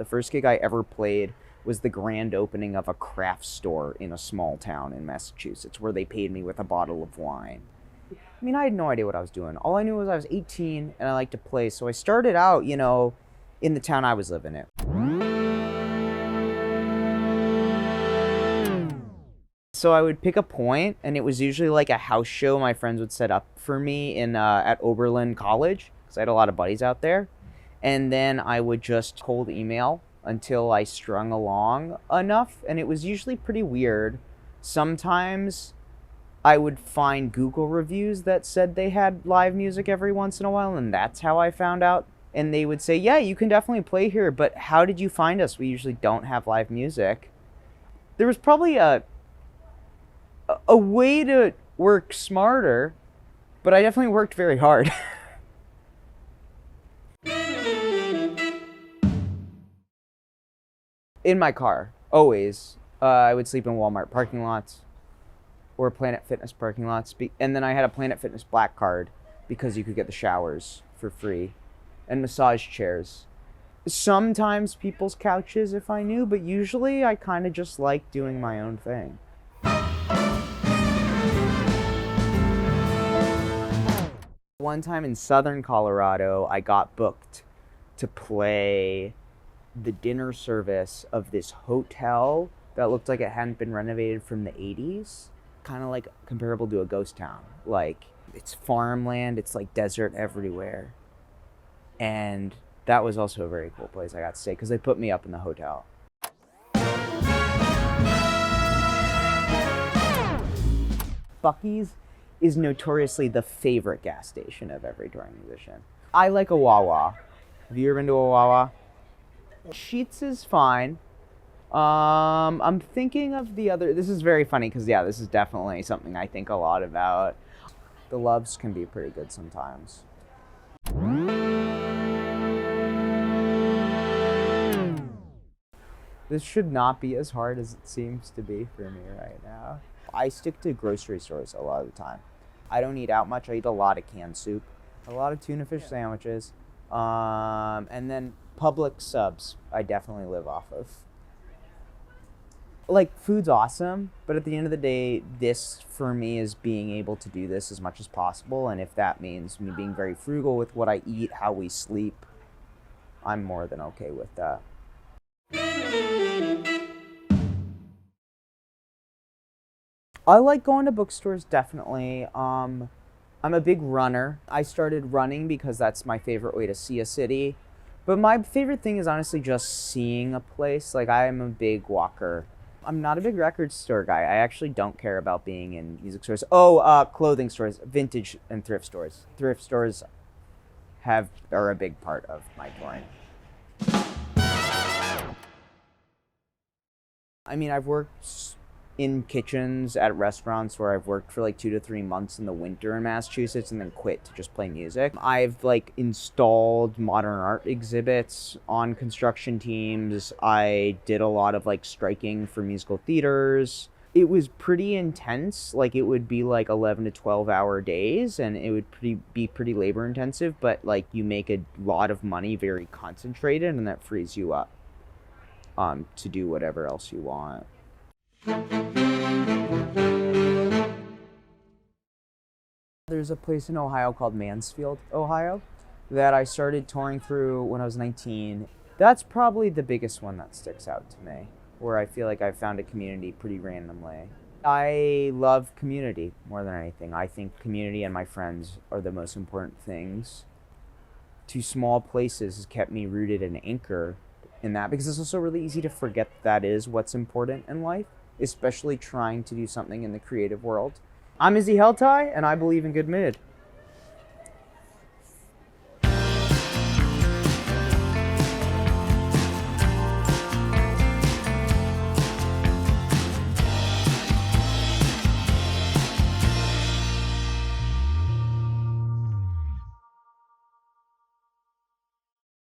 The first gig I ever played was the grand opening of a craft store in a small town in Massachusetts, where they paid me with a bottle of wine. I mean, I had no idea what I was doing. All I knew was I was 18 and I liked to play. So I started out, in the town I was living in. So I would pick a point, and it was usually like a house show my friends would set up for me at Oberlin College, because I had a lot of buddies out there. And then I would just cold email until I strung along enough, and it was usually pretty weird. Sometimes I would find Google reviews that said they had live music every once in a while, and that's how I found out. And they would say, yeah, you can definitely play here, but how did you find us? We usually don't have live music. There was probably a way to work smarter, but I definitely worked very hard. In my car, always. I would sleep in Walmart parking lots or Planet Fitness parking lots. And then I had a Planet Fitness Black card because you could get the showers for free and massage chairs. Sometimes people's couches if I knew, but usually I kind of just like doing my own thing. One time in southern Colorado, I got booked to play the dinner service of this hotel that looked like it hadn't been renovated from the 80s. Kind of like comparable to a ghost town. Like, it's farmland, it's like desert everywhere. And that was also a very cool place I got to stay because they put me up in the hotel. Buc-ee's is notoriously the favorite gas station of every touring musician. I like a Wawa. Have you ever been to a Wawa? Sheetz is fine. I'm thinking of the other. This is very funny because, yeah, this is definitely something I think a lot about. The Loves can be pretty good sometimes. This should not be as hard as it seems to be for me right now. I stick to grocery stores a lot of the time. I don't eat out much. I eat a lot of canned soup, a lot of tuna fish sandwiches, and then Public subs I definitely live off of. Like, food's awesome, but at the end of the day, this for me is being able to do this as much as possible, and if that means me being very frugal with what I eat, how we sleep, I'm more than okay with that. I like going to bookstores, definitely. I'm a big runner. I started running because that's my favorite way to see a city. But my favorite thing is honestly just seeing a place. Like, I am a big walker. I'm not a big record store guy. I actually don't care about being in music stores. Clothing stores, vintage and thrift stores. Thrift stores are a big part of my touring. I mean, I've worked in kitchens at restaurants where I've worked for like 2 to 3 months in the winter in Massachusetts and then quit to just play music. I've like installed modern art exhibits on construction teams. I did a lot of like striking for musical theaters. It was pretty intense. Like, it would be like 11 to 12 hour days and it would be pretty labor intensive, but like you make a lot of money very concentrated and that frees you up to do whatever else you want. There's a place in Ohio called Mansfield, Ohio, that I started touring through when I was 19. That's probably the biggest one that sticks out to me, where I feel like I found a community pretty randomly. I love community more than anything. I think community and my friends are the most important things. To small places has kept me rooted and anchored in that, because it's also really easy to forget that is what's important in life, especially trying to do something in the creative world. I'm Izzy Heltai, and I believe in good mood.